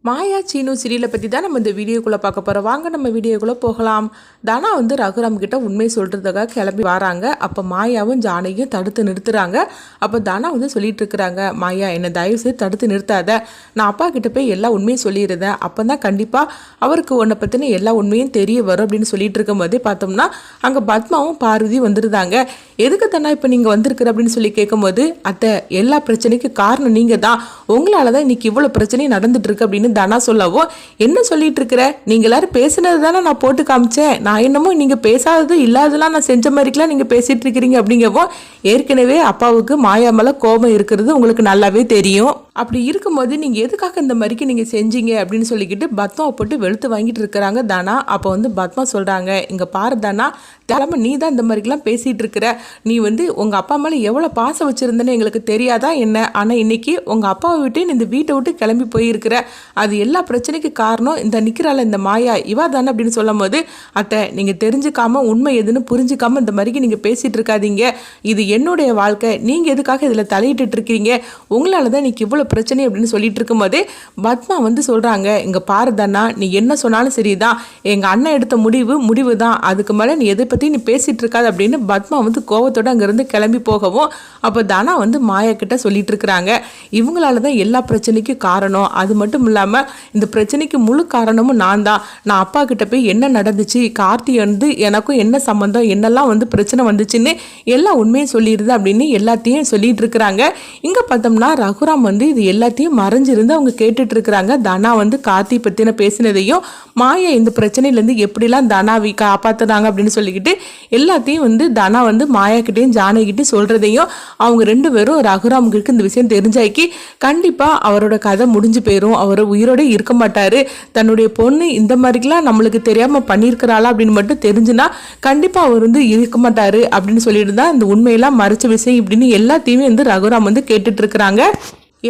மாயா சீனு சீரியலை பற்றி தான் நம்ம இந்த வீடியோக்குள்ளே பார்க்க போகிறோம். வாங்க நம்ம வீடியோக்குள்ளே போகலாம். தனா வந்து ரகுராம் கிட்ட உண்மை சொல்கிறதுக்காக கிளம்பி வராங்க. அப்போ மாயாவும் ஜானகியும் தடுத்து நிறுத்துறாங்க. அப்போ தனா வந்து சொல்லிட்டு இருக்கிறாங்க, மாயா என்னை தயவுசெய்து தடுத்து நிறுத்தாத, நான் அப்பா கிட்ட போய் எல்லா உண்மையும் சொல்லிடுறேன், அப்போ தான் கண்டிப்பாக அவருக்கு உன்னை பற்றின எல்லா உண்மையும் தெரிய வரும் அப்படின்னு சொல்லிட்டு இருக்கும் போதே பார்த்தோம்னா அங்கே பத்மாவும் பார்வதி வந்துருந்தாங்க. எதுக்கு தானே இப்போ நீங்கள் வந்திருக்கிற அப்படின்னு சொல்லி கேட்கும்போது, அத்தை எல்லா பிரச்சனைக்கும் காரணம் நீங்கள் தான், உங்களால் தான் இன்னைக்கு இவ்வளோ பிரச்சனையும் நடந்துட்டு இருக்கு அப்படின்னு தனா சொல்லவோ, என்ன சொல்லிட்டு இருக்கிற, நீங்க எல்லாரும் பேசுனது தானே நான் போட்டு காமிச்சேன், நான் என்னமோ நீங்க பேசாதது இல்லாதெல்லாம் நான் செஞ்ச மாதிரிக்கெல்லாம் நீங்க பேசிட்டு இருக்கிறீங்க அப்படிங்கவோ, ஏற்கனவே அப்பாவுக்கு மாயா மேல கோபம் இருக்கிறது உங்களுக்கு நல்லாவே தெரியும். அப்படி இருக்கும்போது நீங்க எதுக்காக இந்த மாதிரிக்கு நீங்க செஞ்சீங்க அப்படின்னு சொல்லிக்கிட்டு பத்மாவை போட்டு வெளுத்து வாங்கிட்டு இருக்கிறாங்க தனா. அப்போ வந்து பத்மா சொல்றாங்க, இங்க பாரு தனா, தலைமை நீ தான் இந்த மாதிரிக்கெல்லாம் பேசிட்டு இருக்கிற, நீ வந்து உங்க அப்பா மேல எவ்வளவு பாசம் வச்சிருந்தேன்னு எங்களுக்கு தெரியாதா என்ன, ஆனா இன்னைக்கு உங்க அப்பாவை விட்டு இந்த வீட்டை விட்டு கிளம்பி போயிருக்கிற, அது எல்லா பிரச்சனைக்கு காரணம் இந்த நிற்கிறாள் இந்த மாயா இவா தானே அப்படின்னு சொல்லும் போது, அத்தை நீங்கள் தெரிஞ்சுக்காம உண்மை எதுன்னு புரிஞ்சுக்காம இந்த மாதிரிக்கு நீங்கள் பேசிகிட்டு இருக்காதீங்க, இது என்னுடைய வாழ்க்கை, நீங்கள் எதுக்காக இதில் தலையிட்டு இருக்கீங்க, உங்களால் தான் இன்னைக்கு இவ்வளோ பிரச்சனை அப்படின்னு சொல்லிட்டு இருக்கும்போதே பத்மா வந்து சொல்கிறாங்க, இங்கே பாரு தானா, நீ என்ன சொன்னாலும் சரிதான், எங்கள் அண்ணன் எடுத்த முடிவு தான், அதுக்கு மேலே நீ எதை பற்றி நீ பேசிகிட்டு இருக்காது அப்படின்னு பத்மா வந்து கோவத்தோடு அங்கேருந்து கிளம்பி போகவும், அப்போ தானா வந்து மாயா கிட்ட சொல்லிட்டு இருக்கிறாங்க, இவங்களால தான் எல்லா பிரச்சனைக்கும் காரணம், அது மட்டும் இல்லாமல் இந்த பிரச்சனைக்கு முழு காரணமும் நான் தான், நான் அப்பா கிட்ட போய் என்ன நடந்துச்சு, கார்த்தி வந்து எனக்கும் என்ன சம்மந்தம், என்னெல்லாம் வந்து பிரச்சனை வந்துச்சுன்னு எல்லா உண்மையும் சொல்லிடுது அப்படின்னு எல்லாத்தையும் சொல்லிட்டு இருக்கிறாங்க. இங்கே பார்த்தோம்னா ரகுராம் வந்து இது எல்லாத்தையும் மறைஞ்சிருந்து அவங்க கேட்டுட்டு இருக்கிறாங்க. தனா வந்து கார்த்தி பற்றின பேசினதையும், மாயா இந்த பிரச்சனையிலேருந்து எப்படிலாம் தனாவை காப்பாற்றுறாங்க அப்படின்னு சொல்லிக்கிட்டு எல்லாத்தையும் வந்து தனா வந்து மாயா கிட்டேயும் ஜானகிட்டையும் சொல்கிறதையும், அவங்க ரெண்டு பேரும் ரகுராமுக்கு இந்த விஷயம் தெரிஞ்சாக்கி கண்டிப்பாக அவரோட கதை முடிஞ்சு போயிடும், அவர் உயிரோட இருக்க மாட்டாரு, தன்னுடைய பொண்ணு இந்த மாதிரிலாம் நம்மளுக்கு தெரியாம பண்ணியிருக்கிறாளா அப்படின்னு மட்டும் தெரிஞ்சுன்னா கண்டிப்பா அவர் வந்து இருக்க மாட்டாரு அப்படின்னு சொல்லிட்டு தான் இந்த உண்மையெல்லாம் மறைச்ச விஷயம் இப்படின்னு எல்லாத்தையுமே வந்து ரகுராம் வந்து கேட்டுட்டு இருக்கிறாங்க.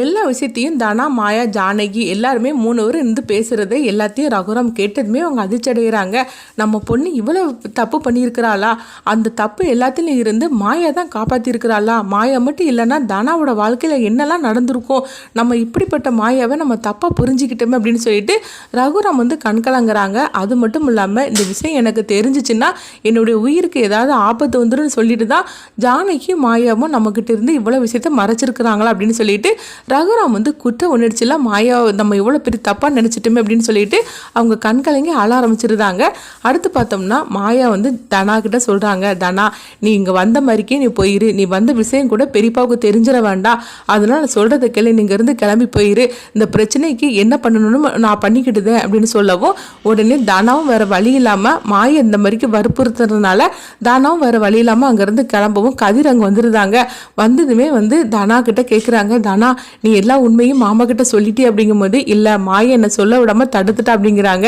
எல்லா விஷயத்தையும் தனா மாயா ஜானகி எல்லாருமே 3 பேர் இருந்து பேசுகிறத எல்லாத்தையும் ரகுராம் கேட்டதுமே அவங்க அதிர்ச்சி அடைகிறாங்க. நம்ம பொண்ணு இவ்வளோ தப்பு பண்ணியிருக்கிறாளா, அந்த தப்பு எல்லாத்திலும் இருந்து மாயா தான் காப்பாற்றிருக்கிறாளா, மாயா மட்டும் இல்லைன்னா தனாவோட வாழ்க்கையில் என்னெல்லாம் நடந்திருக்கும், நம்ம இப்படிப்பட்ட மாயாவை நம்ம தப்பாக புரிஞ்சுக்கிட்டோமே அப்படின்னு சொல்லிட்டு ரகுராம் வந்து கண்கலங்குறாங்க. அது மட்டும் இல்லாமல் இந்த விஷயம் எனக்கு தெரிஞ்சிச்சுன்னா என்னுடைய உயிருக்கு ஏதாவது ஆபத்து வந்துடும் சொல்லிட்டு தான் ஜானகியும் மாயாவும் நம்மக்கிட்ட இருந்து இவ்வளோ விஷயத்த மறைச்சிருக்கிறாங்களா அப்படின்னு சொல்லிட்டு ரகுராம் வந்து குற்ற உணர்ச்சியெல்லாம் மாயா நம்ம இவ்வளோ பெரிய தப்பாக நினச்சிட்டோமே அப்படின்னு சொல்லிட்டு அவங்க கண்கலங்கி அழ ஆரம்பிச்சிருந்தாங்க. அடுத்து பார்த்தோம்னா மாயா வந்து தனா கிட்ட சொல்கிறாங்க, தனா நீ இங்கே வந்த மாதிரிக்கே நீ போயிரு, நீ வந்த விஷயம் கூட பெரியப்பாவுக்கு தெரிஞ்சிட வேண்டாம், அதனால சொல்கிறத கேளு, நீங்கள் இருந்து கிளம்பி போயிரு, இந்த பிரச்சனைக்கு என்ன பண்ணணும்னு நான் பண்ணிக்கிட்டுதேன் அப்படின்னு சொல்லவும், உடனே தனாவும் வேறு வழி இல்லாமல் மாயா இந்த மாதிரிக்கு வற்புறுத்துறதுனால தனாவும் வேறு வழி இல்லாமல் அங்கேருந்து கிளம்பவும் கதிர் அங்கே வந்துருந்தாங்க. வந்ததுமே வந்து தனா கிட்ட கேட்குறாங்க, தனா நீ எல்லா உண்மையும் மாமா கிட்ட சொல்லிட்டே அப்படிங்கும்போது, இல்லை மாயா என்னை சொல்ல விடாம தடுத்துட்டா அப்படிங்கிறாங்க.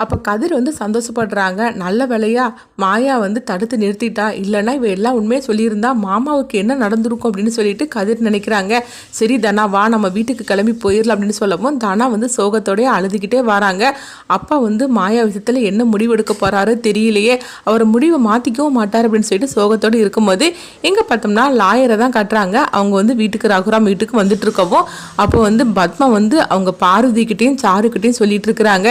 அப்போ கதிர் வந்து சந்தோஷப்படுறாங்க, நல்ல வேலையா மாயா வந்து தடுத்து நிறுத்திட்டா, இல்லைன்னா இவ எல்லாம் உண்மையாக சொல்லியிருந்தா மாமாவுக்கு என்ன நடந்திருக்கும் அப்படின்னு சொல்லிட்டு கதிர் நினைக்கிறாங்க. சரி தனா வா நம்ம வீட்டுக்கு கிளம்பி போயிடலாம் அப்படின்னு சொல்லவும் தனா வந்து சோகத்தோடய அழுதுகிட்டே வராங்க. அப்பா வந்து மாயா விஷயத்தில் என்ன முடிவு எடுக்க போகிறாரு தெரியலையே, அவரை முடிவை மாற்றிக்கவும் மாட்டார் அப்படின்னு சொல்லிட்டு சோகத்தோடு இருக்கும்போது எங்கே பார்த்தோம்னா லாயரை தான் கட்டுறாங்க. அவங்க வந்து வீட்டுக்கு ரகுராம் வீட்டுக்கு வந்துட்டு இருக்கவும் அப்போ வந்து பத்மா வந்து அவங்க பார்வதிக்கிட்டையும் சாருக்கிட்டையும் சொல்லிட்டு இருக்கிறாங்க,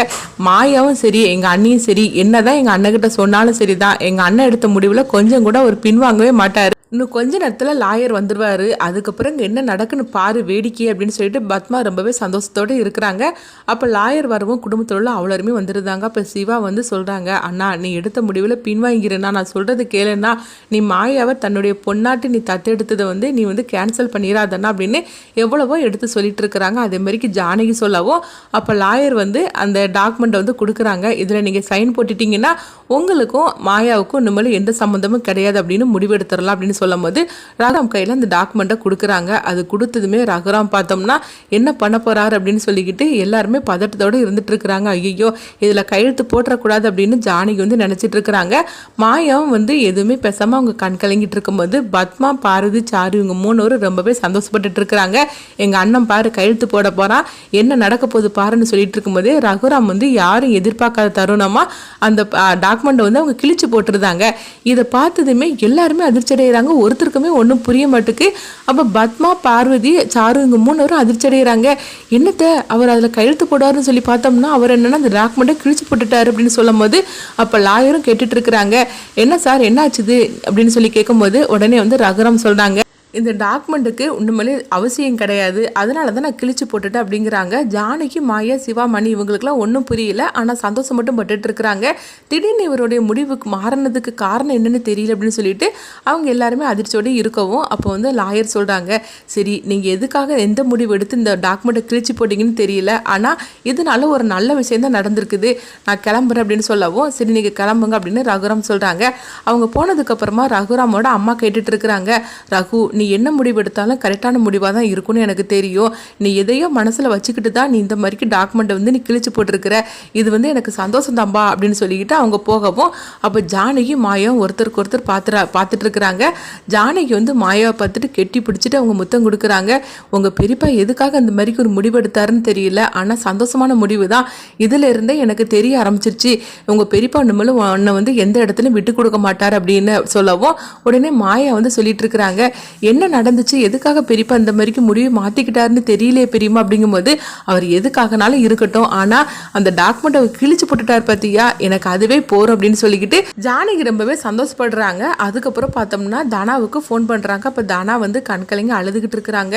மாயாவும் சரி எங்க அண்ணியும் சரி என்னதான் எங்க அண்ணன் கிட்ட சொன்னாலும் சரிதான், எங்க அண்ணன் எடுத்த முடிவுல கொஞ்சம் கூட ஒரு பின்வாங்கவே மாட்டாரு, இன்னும் கொஞ்ச நேரத்தில் லாயர் வந்துடுவார், அதுக்கப்புறம் இங்கே என்ன நடக்குன்னு பாரு வேடிக்கை அப்படின்னு சொல்லிட்டு பத்மா ரொம்பவே சந்தோஷத்தோடு இருக்கிறாங்க. அப்போ லாயர் வரவும் குடும்பத்தில் உள்ள அவ்வளோருமே வந்துருந்தாங்க. அப்போ சிவா வந்து சொல்கிறாங்க, அண்ணா நீ எடுத்த முடிவில் பின்வாங்கிறேன்னா, நான் சொல்கிறது கேளுன்னா, நீ மாயாவை தன்னுடைய பொன்னாட்டு நீ தத்தெடுத்ததை வந்து நீ வந்து கேன்சல் பண்ணிடாதண்ணா அப்படின்னு எவ்வளவோ எடுத்து சொல்லிட்டு இருக்கிறாங்க. அதே மாதிரிக்கு ஜானகி சொல்லவும் அப்போ லாயர் வந்து அந்த டாக்குமெண்ட்டை வந்து கொடுக்குறாங்க, இதில் நீங்கள் சைன் போட்டுட்டிங்கன்னா உங்களுக்கும் மாயாவுக்கும் இனிமேல் எந்த சம்மந்தமும் கிடையாது அப்படின்னு முடிவெடுத்துடலாம் அப்படின்னு சொல்லும் போது ரகுராம் கையில் அந்த டாக்குமெண்ட்டை கொடுக்குறாங்க. அது கொடுத்ததுமே ரகுராம் பார்த்தோம்னா என்ன பண்ண போறாரு அப்படின்னு சொல்லிக்கிட்டு எல்லாருமே பதட்டத்தோடு இருந்துட்டு இருக்கிறாங்க. ஐயோ இதில் கையெழுத்து போட்டுறக்கூடாது அப்படின்னு ஜானகி வந்து நினச்சிட்டு இருக்கிறாங்க. மாயாவும் வந்து எதுவுமே பேசாமல் அவங்க கண் கலங்கிட்டு இருக்கும்போது பத்மா பார்வதி சாரு இவங்க 3 பேரும் ரொம்பவே சந்தோஷப்பட்டுட்டு இருக்கிறாங்க. எங்கள் அண்ணன் பாரு கையெழுத்து போட போகிறான், என்ன நடக்க போகுது பாருன்னு சொல்லிட்டு இருக்கும்போதே ரகுராம் வந்து யாரும் எதிர்பார்க்காத தருணமாக அந்த டாக்குமெண்ட்டை வந்து அவங்க கிழிச்சு போட்டுருந்தாங்க. இதை பார்த்ததுமே எல்லாருமே அதிர்ச்சி அடைகிறாங்க. சொல்கிறாங்க. ஒருத்தருக்குமே ஒன்றும் புரிய மாட்டுக்கு. அப்போ பத்மா, பார்வதி, சாரு இவங்க 3 பேரும் அதிர்ச்சி அடைகிறாங்க. என்னத்தை அவர் அதில் கையெழுத்து போடாருன்னு சொல்லி பார்த்தோம்னா அவர் என்னென்னா அந்த டாக்குமெண்ட்டை கிழிச்சு போட்டுட்டாரு அப்படின்னு சொல்லும் போது அப்போ லாயரும் கேட்டுட்டு இருக்கிறாங்க. என்ன சார் என்ன ஆச்சுது அப்படின்னு சொல்லி கேட்கும்போது உடனே வந்து ரகுராம் சொல்கிறாங்க, இந்த டாக்குமெண்ட்டுக்கு உண்மையிலே அவசியம் கிடையாது, அதனால தான் நான் கிழிச்சு போட்டுட்டேன் அப்படிங்கிறாங்க. ஜானகி, மாயா, சிவா, மணி இவங்களுக்குலாம் ஒன்றும் புரியல. ஆனால் சந்தோஷம் மட்டும் பட்டுட்டு இருக்கிறாங்க. திடீர்னு இவருடைய முடிவுக்கு மாறினதுக்கு காரணம் என்னன்னு தெரியல அப்படின்னு சொல்லிட்டு அவங்க எல்லாருமே அதிர்ச்சியோடு இருக்கவும் அப்போ வந்து லாயர் சொல்கிறாங்க, சரி நீங்கள் எதுக்காக எந்த முடிவு எடுத்து இந்த டாக்குமெண்ட்டை கிழிச்சு போட்டிங்கன்னு தெரியல, ஆனால் இதனால ஒரு நல்ல விஷயம் தான் நடந்திருக்குது, நான் கிளம்புறேன் அப்படின்னு சொல்லவும் சரி நீங்கள் கிளம்புங்க அப்படின்னு ரகுராம் சொல்கிறாங்க. அவங்க போனதுக்கப்புறமா ரகுராமோட அம்மா கேட்டுட்டு இருக்கிறாங்க, ரகு நீ என்ன முடிவு எடுத்தாலும் கரெக்டான முடிவாக தான் இருக்கும்னு எனக்கு தெரியும், நீ எதையோ மனசில் வச்சுக்கிட்டு தான் நீ இந்த மாதிரிக்கு டாக்குமெண்ட்டை வந்து நீ கிழிச்சு போட்டிருக்கிற, இது வந்து எனக்கு சந்தோஷம் தான்பா அப்படின்னு சொல்லிக்கிட்டு அவங்க போகவும் அப்போ ஜானகி மாயாவும் ஒருத்தருக்கு ஒருத்தர் பார்த்துட்டு இருக்கிறாங்க. ஜானகி வந்து மாயாவை பார்த்துட்டு கெட்டி பிடிச்சிட்டு அவங்க முத்தம் கொடுக்குறாங்க. உங்கள் பெரியப்பா எதுக்காக அந்த மாதிரிக்கு ஒரு முடிவு எடுத்தாருன்னு தெரியல, ஆனால் சந்தோஷமான முடிவு தான், இதில் இருந்தே எனக்கு தெரிய ஆரம்பிச்சிருச்சு, உங்கள் பெரியப்பா நம்மளும் உன்னை வந்து எந்த இடத்துலையும் விட்டு கொடுக்க மாட்டார் அப்படின்னு சொல்லவும் உடனே மாயா வந்து சொல்லிட்டு இருக்கிறாங்க, என்ன நடந்துச்சு, எதுக்காக பெரியப்பா இந்த மாதிரிக்கு முடிவு மாற்றிக்கிட்டாருன்னு தெரியலையே பெரியம்மா அப்படிங்கும்போது அவர் எதுக்காகனாலும் இருக்கட்டும், ஆனால் அந்த டாக்குமெண்ட்டை கிழிச்சு போட்டுட்டார் பார்த்தியா, எனக்கு அதுவே போகிறோம் அப்படின்னு சொல்லிக்கிட்டு ஜானகி ரொம்பவே சந்தோஷப்படுறாங்க. அதுக்கப்புறம் பார்த்தோம்னா தனாவுக்கு ஃபோன் பண்ணுறாங்க. அப்போ தனா வந்து கண்கலங்க அழுதுகிட்டு இருக்கிறாங்க.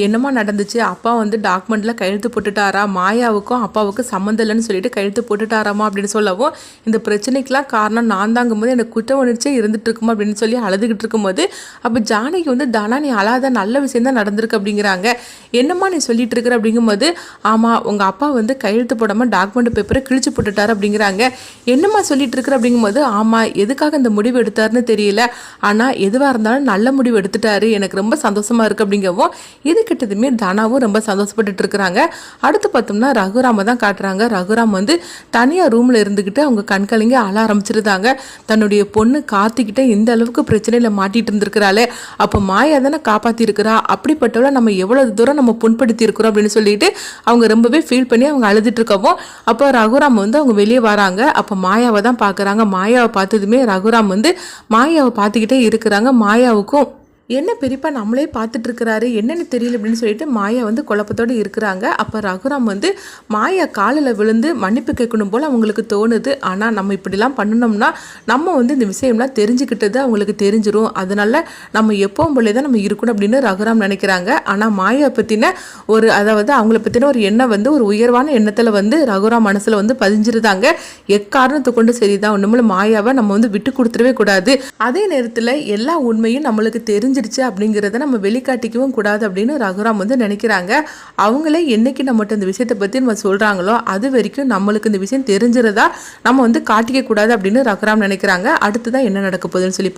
என்னமா நடந்துச்சு, அப்பா வந்து டாக்குமெண்ட்டில் கையெழுத்து போட்டுட்டாரா, மாயாவுக்கும் அப்பாவுக்கும் சம்மந்தம் இல்லைன்னு சொல்லிட்டு கையெழுத்து போட்டுட்டாராமா அப்படின்னு சொல்லவும் இந்த பிரச்சனைக்கெலாம் காரணம் நான் தாங்கும்போது எனக்கு குற்ற உணர்ச்சியே இருந்துட்டு இருக்குமா அப்படின்னு சொல்லி அழுதுகிட்டு இருக்கும்போது அப்போ ஜானகி வந்து தனா நீ அழாத, நல்ல விஷயம் தான் நடந்திருக்கு அப்படிங்கிறாங்க. என்னம்மா நீ சொல்லிட்டு இருக்கிற அப்படிங்கும்போது ஆமாம் உங்கள் அப்பா வந்து கையெழுத்து போடாமல் டாக்குமெண்ட் பேப்பரை கிழிச்சு போட்டுட்டார் அப்படிங்கிறாங்க. என்னம்மா சொல்லிட்டு இருக்கிற அப்படிங்கும்போது ஆமாம் எதுக்காக இந்த முடிவு எடுத்தாருன்னு தெரியல, ஆனால் எதுவாக இருந்தாலும் நல்ல முடிவு எடுத்துட்டாரு, எனக்கு ரொம்ப சந்தோஷமாக இருக்குது அப்படிங்கவும் இது கிட்டதுமே தனாவும் ரொம்ப சந்தோஷப்பட்டுட்டு இருக்கிறாங்க. அடுத்து பார்த்தோம்னா ரகுராம தான் காட்டுறாங்க. ரகுராம் வந்து தனியாக ரூமில் இருந்துக்கிட்டு அவங்க கண்கலங்க அழ ஆரம்பிச்சிருந்தாங்க. தன்னுடைய பொண்ணு கார்த்திக்கிட்ட இந்த அளவுக்கு பிரச்சனையில் மாட்டிட்டு இருந்திருக்கிறாளே, அப்போ மாயா தானே காப்பாற்றி இருக்கிறா, அப்படிப்பட்டவளை நம்ம எவ்வளோ தூரம் நம்ம புண்படுத்தி இருக்கிறோம் அப்படின்னு சொல்லிட்டு அவங்க ரொம்பவே ஃபீல் பண்ணி அவங்க அழுதுட்டு இருக்கவும் அப்போ ரகுராம் வந்து அவங்க வெளியே வராங்க. அப்போ மாயாவை தான் பார்க்குறாங்க. மாயாவை பார்த்ததுமே ரகுராம் வந்து மாயாவை பார்த்துக்கிட்டே இருக்கிறாங்க. மாயாவுக்கும் என்ன பெரியப்பா நம்மளே பார்த்துட்டு இருக்கிறாரு என்னன்னு தெரியல அப்படின்னு சொல்லிட்டு மாயா வந்து குழப்பத்தோடு இருக்கிறாங்க. அப்போ ரகுராம் வந்து மாயா காலில் விழுந்து மன்னிப்பு கேட்கணும் போல் அவங்களுக்கு தோணுது. ஆனால் நம்ம இப்படிலாம் பண்ணணும்னா நம்ம வந்து இந்த விஷயம்லாம் தெரிஞ்சுக்கிட்டது அவங்களுக்கு தெரிஞ்சிடும், அதனால நம்ம எப்பவும் போலே தான் நம்ம இருக்கணும் அப்படின்னு ரகுராம் நினைக்கிறாங்க. ஆனால் மாயா பற்றின ஒரு அதாவது அவங்கள பற்றின ஒரு எண்ணம் வந்து ஒரு உயர்வான எண்ணத்தில் வந்து ரகுராம் மனசில் வந்து பதிஞ்சிருந்தாங்க. எக்காரணத்தை கொண்டு சரிதான் நம்மளும் மாயாவை நம்ம வந்து விட்டு கொடுத்துடவே கூடாது, அதே நேரத்தில் எல்லா உண்மையும் நம்மளுக்கு தெரிஞ்சிருச்சு அப்படிங்கிறத நம்ம வெளிக்காட்டிக்கவும் கூடாது அப்படின்னு ரகுராம் வந்து நினைக்கிறாங்க. அவங்களே என்னைக்கு நம்மகிட்ட இந்த விஷயத்தை பற்றி நம்ம சொல்கிறாங்களோ அது வரைக்கும் நம்மளுக்கு இந்த விஷயம் தெரிஞ்சிருந்தா நம்ம வந்து காட்டிக்க கூடாது அப்படின்னு ரகுராம் நினைக்கிறாங்க. அடுத்துதான் என்ன நடக்க போகுதுன்னு சொல்லி